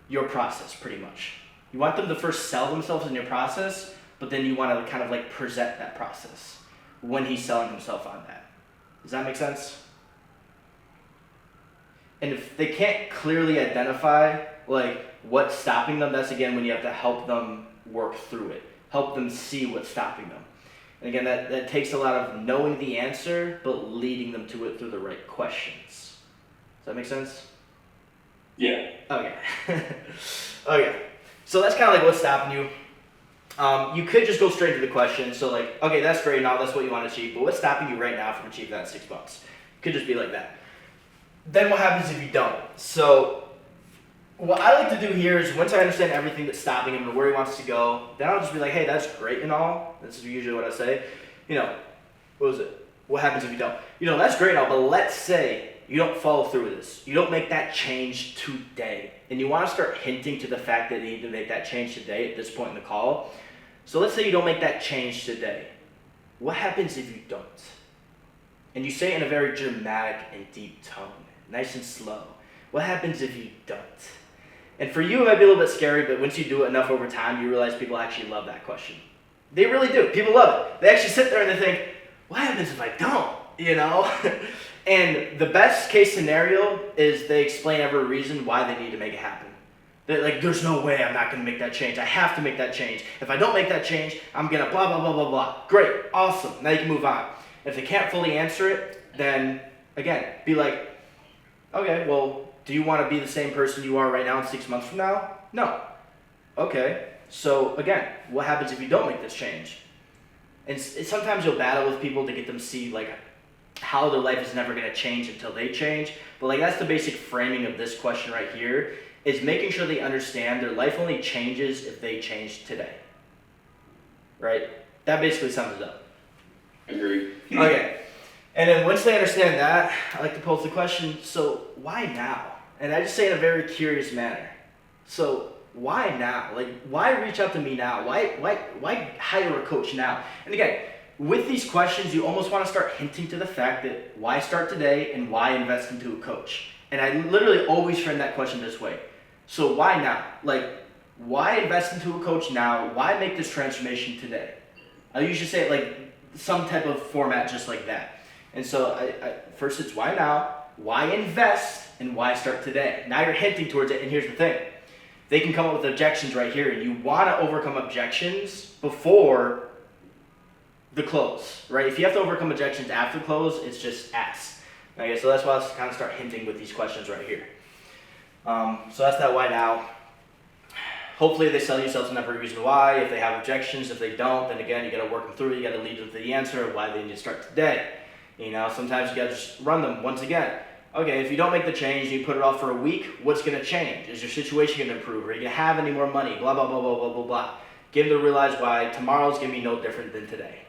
your process, pretty much. You want them to first sell themselves in your process, but then you want to kind of like present that process when he's selling himself on that. Does that make sense? And if they can't clearly identify like what's stopping them, that's again when you have to help them work through it. Help them see what's stopping them. And again, that takes a lot of knowing the answer, but leading them to it through the right questions. Does that make sense? Yeah. Okay. Okay. So that's kind of like what's stopping you. You could just go straight to the question. So like, okay, that's great now, that's what you want to achieve, but what's stopping you right now from achieving that in 6 months? Could just be like that. Then what happens if you don't? So what I like to do here is once I understand everything that's stopping him and where he wants to go, then I'll just be like, hey, that's great and all. This is usually what I say. You know, what was it? What happens if you don't? You know, that's great and all, but let's say you don't follow through with this. You don't make that change today. And you want to start hinting to the fact that you need to make that change today at this point in the call. So let's say you don't make that change today. What happens if you don't? And you say it in a very dramatic and deep tone, nice and slow. What happens if you don't? And for you, it might be a little bit scary, but once you do it enough over time, you realize people actually love that question. They really do. People love it. They actually sit there and they think, what happens if I don't? You know? And the best case scenario is they explain every reason why they need to make it happen. They're like, there's no way I'm not going to make that change. I have to make that change. If I don't make that change, I'm going to blah, blah, blah, blah, blah. Great. Awesome. Now you can move on. If they can't fully answer it, then, again, be like, okay, well, do you want to be the same person you are right now in 6 months from now? No. Okay. So, again, what happens if you don't make this change? And sometimes you'll battle with people to get them to see, like, how their life is never going to change until they change. But, like, that's the basic framing of this question right here, is making sure they understand their life only changes if they change today. Right? That basically sums it up. Agreed. Okay. And then once they understand that, I like to pose the question, so why now? And I just say in a very curious manner. So why now? Like, why reach out to me now? Why hire a coach now? And again, with these questions, you almost want to start hinting to the fact that why start today and why invest into a coach? And I literally always frame that question this way. So why now? Like, why invest into a coach now? Why make this transformation today? I usually say it like some type of format just like that. And so first it's why now, why invest, and why start today? Now you're hinting towards it, and here's the thing. They can come up with objections right here, and you want to overcome objections before the close, right? If you have to overcome objections after close, it's just ask. Okay, so that's why I kind of start hinting with these questions right here. So that's that why now. Hopefully they sell yourself in every reason why. If they have objections, if they don't, then again, you got to work them through. You got to lead them to the answer of why they need to start today. You know, sometimes you got to just run them once again. Okay, if you don't make the change, you put it off for a week, what's going to change? Is your situation going to improve? Are you going to have any more money? Blah, blah, blah, blah, blah, blah, blah. Get them to realize why tomorrow's going to be no different than today.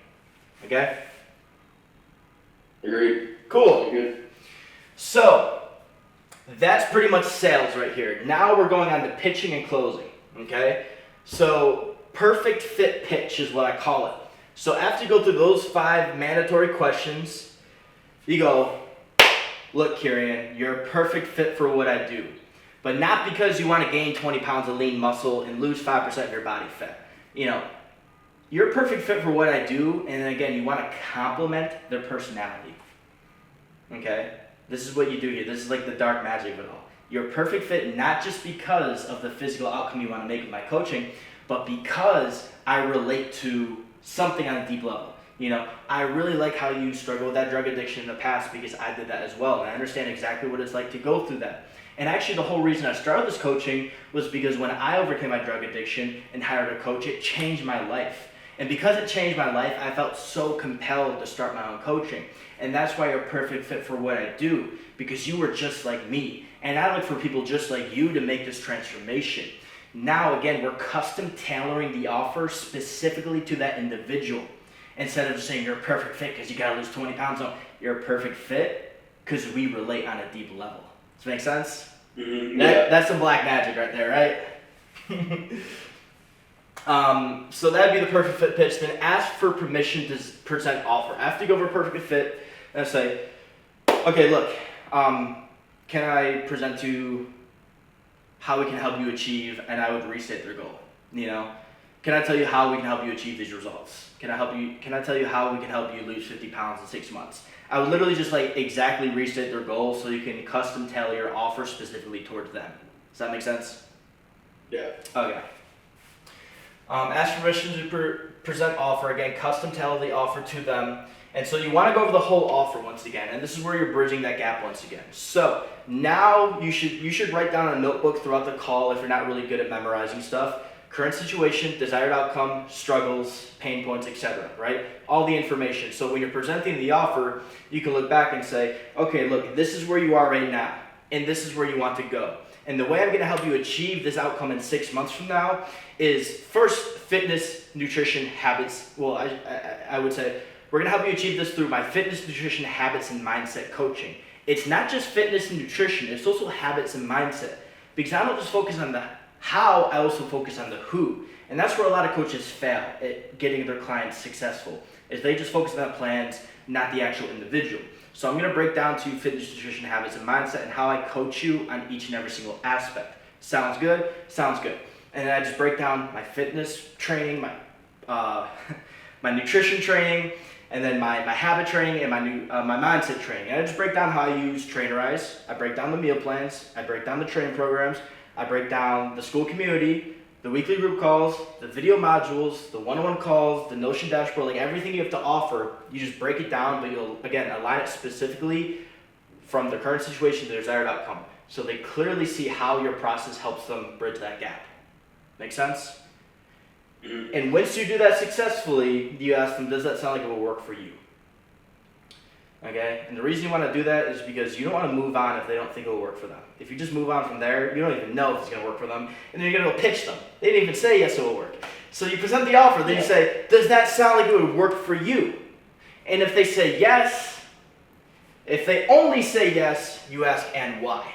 Okay? Agreed. Cool. Good. So, that's pretty much sales right here. Now we're going on to pitching and closing. Okay? So, perfect fit pitch is what I call it. So, after you go through those 5 mandatory questions, you go, look, Kieran, you're a perfect fit for what I do. But not because you want to gain 20 pounds of lean muscle and lose 5% of your body fat. You know, you're a perfect fit for what I do, and then again, you want to complement their personality. Okay? This is what you do here. This is like the dark magic of it all. You're a perfect fit not just because of the physical outcome you want to make with my coaching, but because I relate to something on a deep level. You know, I really like how you struggled with that drug addiction in the past because I did that as well, and I understand exactly what it's like to go through that. And actually, the whole reason I started this coaching was because when I overcame my drug addiction and hired a coach, it changed my life. And because it changed my life, I felt so compelled to start my own coaching. And that's why you're a perfect fit for what I do, because you were just like me. And I look for people just like you to make this transformation. Now, again, we're custom tailoring the offer specifically to that individual. Instead of just saying you're a perfect fit because you got to lose 20 pounds. No, you're a perfect fit because we relate on a deep level. Does that make sense? Mm-hmm. That's some black magic right there, right? So that'd be the perfect fit pitch. Then ask for permission to present offer. After you go over perfect fit, and say, okay, look, can I present to you how we can help you achieve, and I would restate their goal. You know, can I tell you how we can help you achieve these results? Can I tell you how we can help you lose 50 pounds in 6 months? I would literally just like exactly restate their goal so you can custom tailor your offer specifically towards them. Does that make sense? Yeah. Okay. Ask for permission to present offer. Again, custom tailor the offer to them. And so you want to go over the whole offer once again. And this is where you're bridging that gap once again. So now you should write down a notebook throughout the call if you're not really good at memorizing stuff. Current situation, desired outcome, struggles, pain points, etc., right? All the information. So when you're presenting the offer, you can look back and say, okay, look, this is where you are right now, and this is where you want to go. And the way I'm going to help you achieve this outcome in 6 months from now is first, fitness, nutrition, habits. Well, I would say we're going to help you achieve this through my fitness, nutrition, habits, and mindset coaching. It's not just fitness and nutrition, it's also habits and mindset. Because I don't just focus on the how, I also focus on the who. And that's where a lot of coaches fail at getting their clients successful, is they just focus on plans, not the actual individual. So I'm going to break down to you fitness, nutrition, habits, and mindset and how I coach you on each and every single aspect. Sounds good? Sounds good. And then I just break down my fitness training, my my nutrition training, and then my habit training and my mindset training. And I just break down how I use Trainerize. I break down the meal plans. I break down the training programs. I break down the school community, the weekly group calls, the video modules, the one-on-one calls, the Notion dashboard, like everything you have to offer. You just break it down, but you'll, again, align it specifically from the current situation to the desired outcome. So they clearly see how your process helps them bridge that gap. Make sense? Mm-hmm. And once you do that successfully, you ask them, does that sound like it will work for you? Okay? And the reason you want to do that is because you don't want to move on if they don't think it will work for them. If you just move on from there, you don't even know if it's going to work for them, and then you're going to go pitch them. They didn't even say yes, it will work. So you present the offer, then you say, does that sound like it would work for you? And if they say yes, if they only say yes, you ask, and why?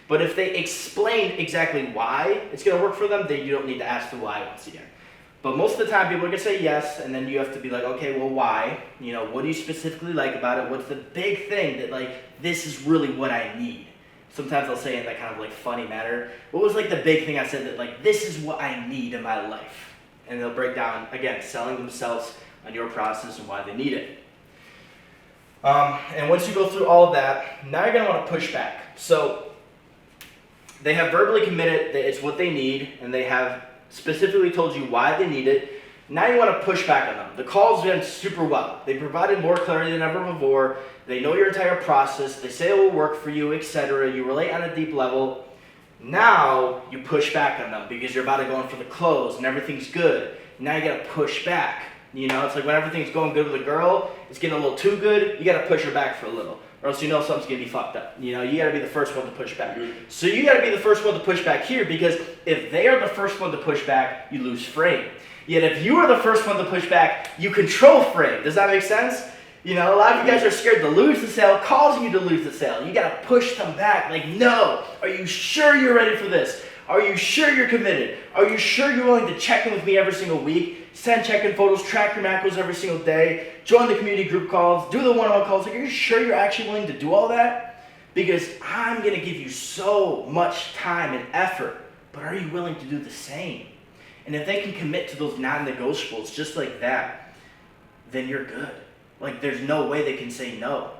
But if they explain exactly why it's going to work for them, then you don't need to ask the why once again. But most of the time, people are going to say yes, and then you have to be like, okay, well, why? You know, what do you specifically like about it? What's the big thing that, like, this is really what I need? Sometimes I'll say in that kind of, like, funny manner, what was, like, the big thing I said that, like, this is what I need in my life? And they'll break down, again, selling themselves on your process and why they need it. And once you go through all of that, now you're going to want to push back. So they have verbally committed that it's what they need, and they have specifically told you why they need it. Now you want to push back on them. The call's been super well. They provided more clarity than ever before. They know your entire process. They say it will work for you, etc. You relate on a deep level. Now you push back on them because you're about to go in for the close and everything's good. Now you got to push back. You know, it's like when everything's going good with a girl, it's getting a little too good, you got to push her back for a little. Or else you know something's going to be fucked up. You know, you got to be the first one to push back. So you got to be the first one to push back here, because if they are the first one to push back, you lose frame. Yet if you are the first one to push back, you control frame. Does that make sense? You know, a lot of you guys are scared to lose the sale, causing you to lose the sale. You got to push them back. Like, no, are you sure you're ready for this? Are you sure you're committed? Are you sure you're willing to check in with me every single week? Send check-in photos, track your macros every single day, join the community group calls, do the one-on-one calls. Like, are you sure you're actually willing to do all that? Because I'm going to give you so much time and effort, but are you willing to do the same? And if they can commit to those non-negotiables just like that, then you're good. Like, there's no way they can say no.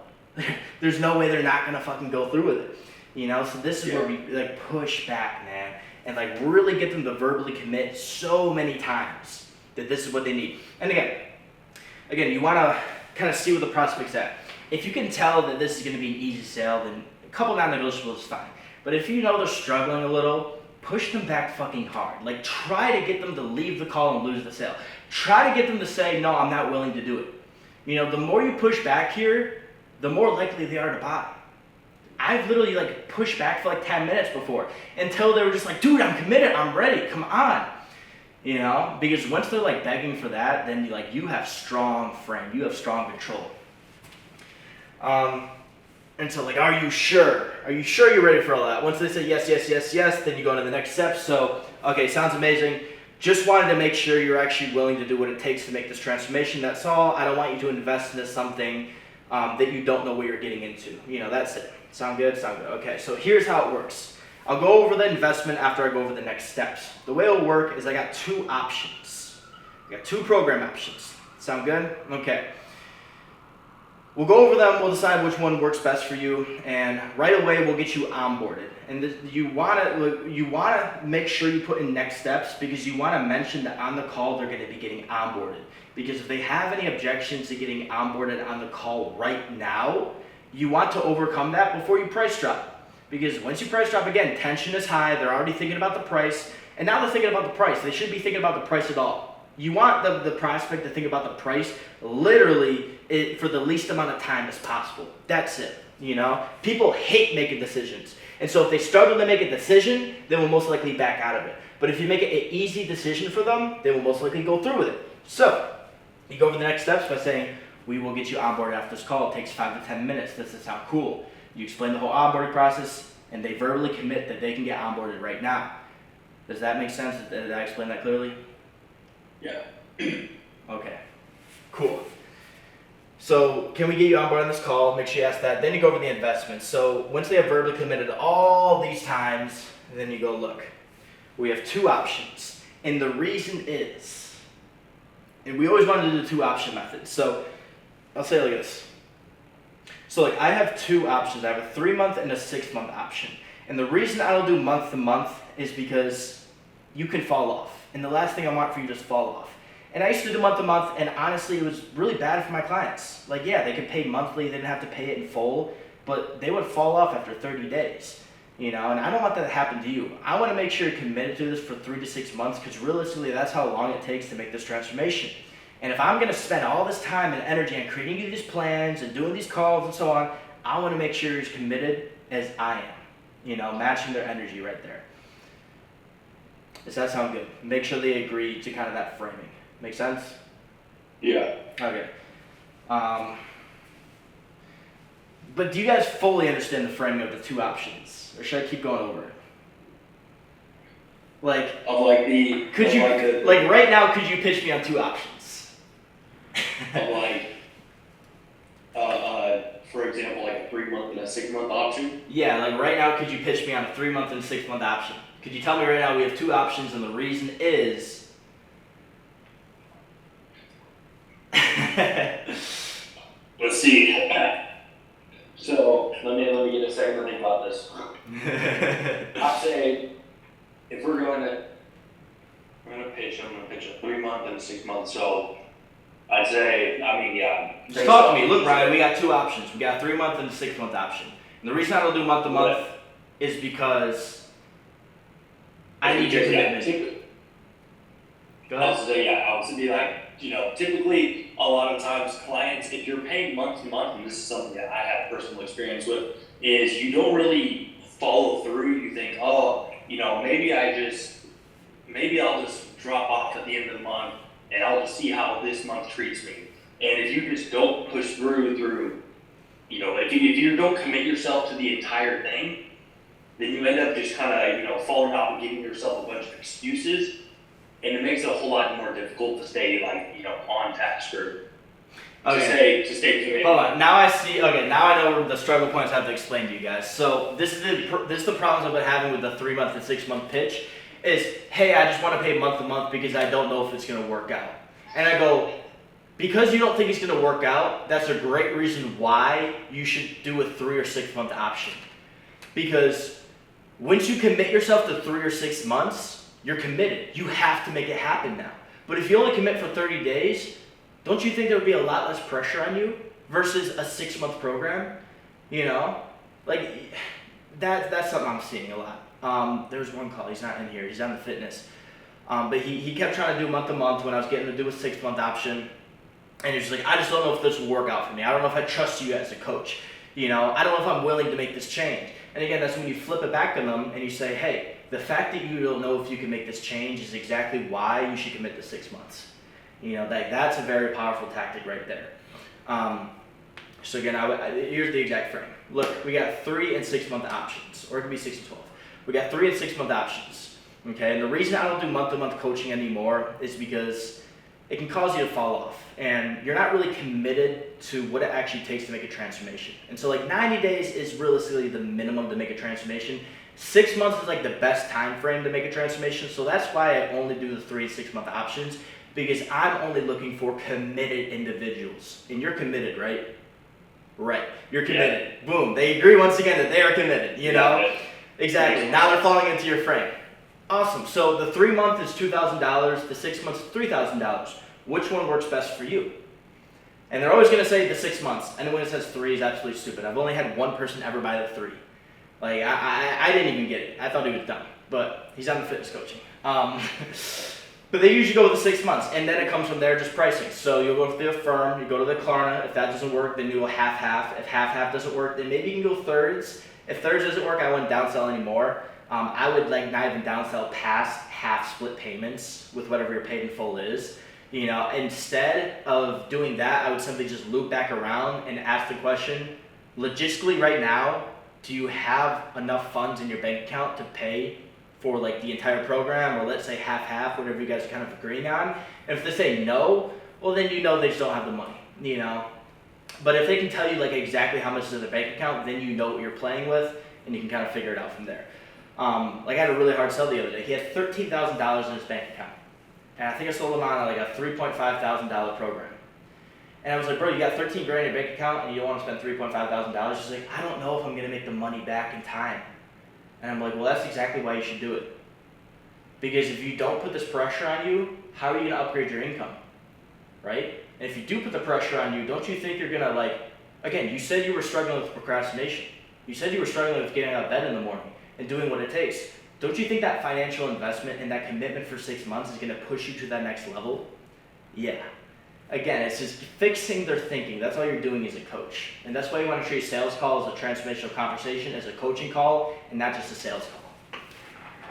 There's no way they're not gonna fucking go through with it. You know, so this is where we like push back, man, and like really get them to verbally commit so many times that this is what they need. And again, you wanna kind of see where the prospect's at. If you can tell that this is gonna be an easy sale, then a couple non-negotiables is fine. But if you know they're struggling a little, push them back fucking hard. Like, try to get them to leave the call and lose the sale. Try to get them to say, no, I'm not willing to do it. You know, the more you push back here, the more likely they are to buy. I've literally like pushed back for like 10 minutes before until they were just like, dude, I'm committed, I'm ready, come on. You know, because once they're like begging for that, then you have strong frame, you have strong control. And so like, are you sure? Are you sure you're ready for all that? Once they say yes, yes, yes, yes, then you go to the next step. So, okay, sounds amazing. Just wanted to make sure you're actually willing to do what it takes to make this transformation. That's all. I don't want you to invest into something that you don't know what you're getting into. You know, that's it. Sound good? Sound good. Okay, so here's how it works. I'll go over the investment after I go over the next steps. The way it'll work is I got 2 options. I got 2 program options. Sound good? Okay. We'll go over them, we'll decide which one works best for you, and right away we'll get you onboarded. And you wanna make sure you put in next steps because you wanna mention that on the call they're gonna be getting onboarded. Because if they have any objections to getting onboarded on the call right now, you want to overcome that before you price drop. Because once you price drop, again, tension is high, they're already thinking about the price, and now they're thinking about the price. They shouldn't be thinking about the price at all. You want the prospect to think about the price literally for the least amount of time as possible. That's it, you know? People hate making decisions. And so if they struggle to make a decision, they will most likely back out of it. But if you make it an easy decision for them, they will most likely go through with it. So, you go over the next steps by saying, we will get you onboarded after this call. It takes 5 to 10 minutes. This is how cool. You explain the whole onboarding process, and they verbally commit that they can get onboarded right now. Does that make sense? Did I explain that clearly? Yeah. Okay, cool. So can we get you on board on this call? Make sure you ask that. Then you go over the investments. So once they have verbally committed all these times, then you go, look, we have 2 options. And the reason is, and we always wanted to do the 2 option method. So I'll say it like this. So like I have 2 options. I have a 3-month and a 6-month option. And the reason I don't do month to month is because you can fall off. And the last thing I want for you to just fall off. And I used to do month to month, and honestly, it was really bad for my clients. Like, yeah, they could pay monthly, they didn't have to pay it in full, but they would fall off after 30 days. You know, and I don't want that to happen to you. I want to make sure you're committed to this for 3 to 6 months, because realistically, that's how long it takes to make this transformation. And if I'm going to spend all this time and energy on creating you these plans and doing these calls and so on, I want to make sure you're as committed as I am. You know, matching their energy right there. Does that sound good? Make sure they agree to kind of that framing. Make sense? Yeah. Okay. But do you guys fully understand the framing of the 2 options? Or should I keep going over it? Like, Of like the. could of you, like, the, like right now, could you pitch me on 2 options? of like. For example, like a 3-month and a 6-month option. Yeah, like right now, could you pitch me on a 3-month and 6-month option? Could you tell me right now we have 2 options and the reason is... Let's see. So let me get a second to think about this. I'd say if we're going to, I'm gonna pitch a 3-month and a 6-month. So I'd say, I mean, yeah. Just talk to me. Look, Ryan, we got 2 options. We got a 3-month and a 6-month option. And the reason I don't do month to month is because I need your commitment. Go I ahead. would say, yeah, I would be like, you know, typically a lot of times clients, if you're paying month to month, and this is something that I have personal experience with, is you don't really follow through. You think, oh, you know, maybe I'll just drop off at the end of the month and I'll just see how this month treats me. And if you just don't push through, you know, if you don't commit yourself to the entire thing, then you end up just kind of, you know, falling off and giving yourself a bunch of excuses. And it makes it a whole lot more difficult to stay, like, you know, on task or to stay committed. Hold on. Now I see. Okay. Now I know the struggle points I have to explain to you guys. So this is the problems I've been having with the 3-month and 6-month pitch, is, hey, I just want to pay month to month because I don't know if it's going to work out. And I go, because you don't think it's going to work out, that's a great reason why you should do a 3 or 6 month option. Because once you commit yourself to 3 or 6 months, you're committed. You have to make it happen now. But if you only commit for 30 days, don't you think there would be a lot less pressure on you versus a 6 month program? You know, like that's something I'm seeing a lot. There's one call, he's not in here, he's on the fitness. But he kept trying to do month to month when I was getting to do a 6 month option. And he's like, I just don't know if this will work out for me. I don't know if I trust you as a coach. You know, I don't know if I'm willing to make this change. And again, that's when you flip it back on them and you say, hey, the fact that you don't know if you can make this change is exactly why you should commit to 6 months. You know, that's a very powerful tactic right there. So again, here's the exact frame. Look, we got 3 and 6 month options, or it could be 6 and 12. We got 3 and 6 month options. Okay, and the reason I don't do month to month coaching anymore is because it can cause you to fall off, and you're not really committed to what it actually takes to make a transformation. And so like 90 days is realistically the minimum to make a transformation. 6 months is like the best time frame to make a transformation. So that's why I only do the 3 and 6 month options, because I'm only looking for committed individuals. And you're committed, right? Right. You're committed. Yeah. Boom. They agree once again that they are committed, you know? Yeah. Exactly. Now they're falling into your frame. Awesome. So the 3 month is $2,000, the 6 months is $3,000. Which one works best for you? And they're always going to say the 6 months. And when it says 3 is absolutely stupid. I've only had one person ever buy the 3. Like, I didn't even get it. I thought he was dumb. But he's on the fitness coaching. But they usually go with the 6 months. And then it comes from there, just pricing. So you'll go to the Affirm, you go to the Klarna. If that doesn't work, then you go half-half. If half-half doesn't work, then maybe you can go thirds. If thirds doesn't work, I wouldn't downsell anymore. I would like not even downsell past half split payments with whatever your paid in full is. You know, instead of doing that, I would simply just loop back around and ask the question, logistically right now, do you have enough funds in your bank account to pay for like the entire program, or let's say half-half, whatever you guys are kind of agreeing on? And if they say no, well then you know they just don't have the money, you know? But if they can tell you like exactly how much is in their bank account, then you know what you're playing with, and you can kind of figure it out from there. Like I had a really hard sell the other day. He had $13,000 in his bank account. And I think I sold him on like a $3,500 program. And I was like, bro, you got 13 grand in your bank account and you don't want to spend $3,500. She's like, I don't know if I'm going to make the money back in time. And I'm like, well, that's exactly why you should do it. Because if you don't put this pressure on you, how are you going to upgrade your income? Right? And if you do put the pressure on you, don't you think you're going to like, again, you said you were struggling with procrastination. You said you were struggling with getting out of bed in the morning and doing what it takes. Don't you think that financial investment and that commitment for 6 months is going to push you to that next level? Yeah. Again, it's just fixing their thinking. That's all you're doing as a coach. And that's why you want to treat sales call as a transformational conversation, as a coaching call, and not just a sales call.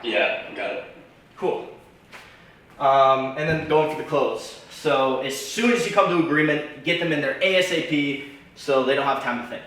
Yeah, got it. Cool. And then going for the close. So as soon as you come to agreement, get them in there ASAP so they don't have time to think.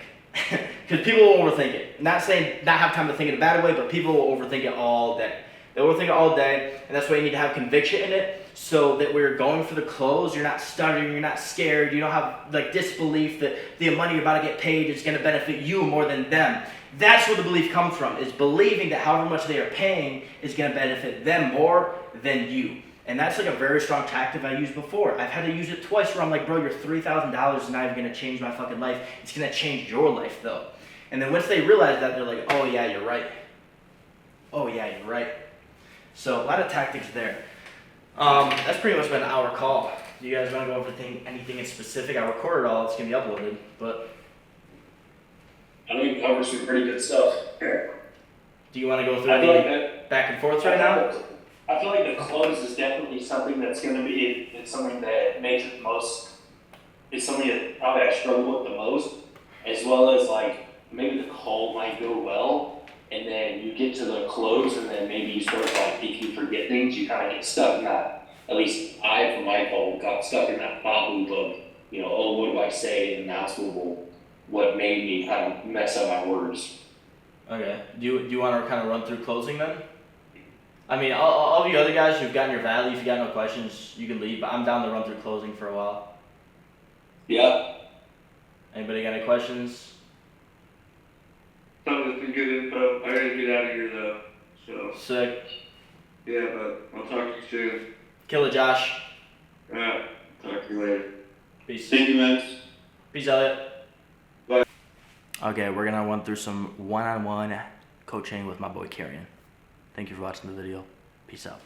Because people will overthink it. Not saying not have time to think in a bad way, but people will overthink it all day. They overthink it all day, and that's why you need to have conviction in it, so that when you're going for the close, you're not stuttering, you're not scared, you don't have like disbelief that the money you're about to get paid is going to benefit you more than them. That's where the belief comes from, is believing that however much they are paying is going to benefit them more than you. And that's like a very strong tactic I used before. I've had to use it twice where I'm like, bro, your $3,000 is not even going to change my fucking life. It's going to change your life though. And then once they realize that, they're like, oh yeah, you're right. Oh yeah, you're right. So a lot of tactics there. That's pretty much been an hour call. Do you guys want to go over anything in specific? I recorded all, it's going to be uploaded, but. I think we covered some pretty good stuff. Do you want to go through the back and forth right now? I feel like the close is definitely something that's going to be, it's something that makes it the most, it's something that probably I struggle with the most, as well as like maybe the call might go well, and then you get to the close, and then maybe you start like, if you forget things, you kind of get stuck in that, at least I, from my call, got stuck in that thought loop of, you know, oh, what do I say, and that's what made me kind of mess up my words. Okay. Do you want to kind of run through closing then? I mean, all of you other guys who've gotten your value, if you got no questions, you can leave, but I'm down to run through closing for a while. Yeah. Anybody got any questions? That was some good info. I gotta get out of here though, so. Sick. Yeah, but I'll talk to you soon. Kill it, Josh. Alright, talk to you later. Peace. Thank you, man. Peace, Elliot. Bye. Okay, we're gonna run through some one-on-one coaching with my boy Carrion. Thank you for watching the video. Peace out.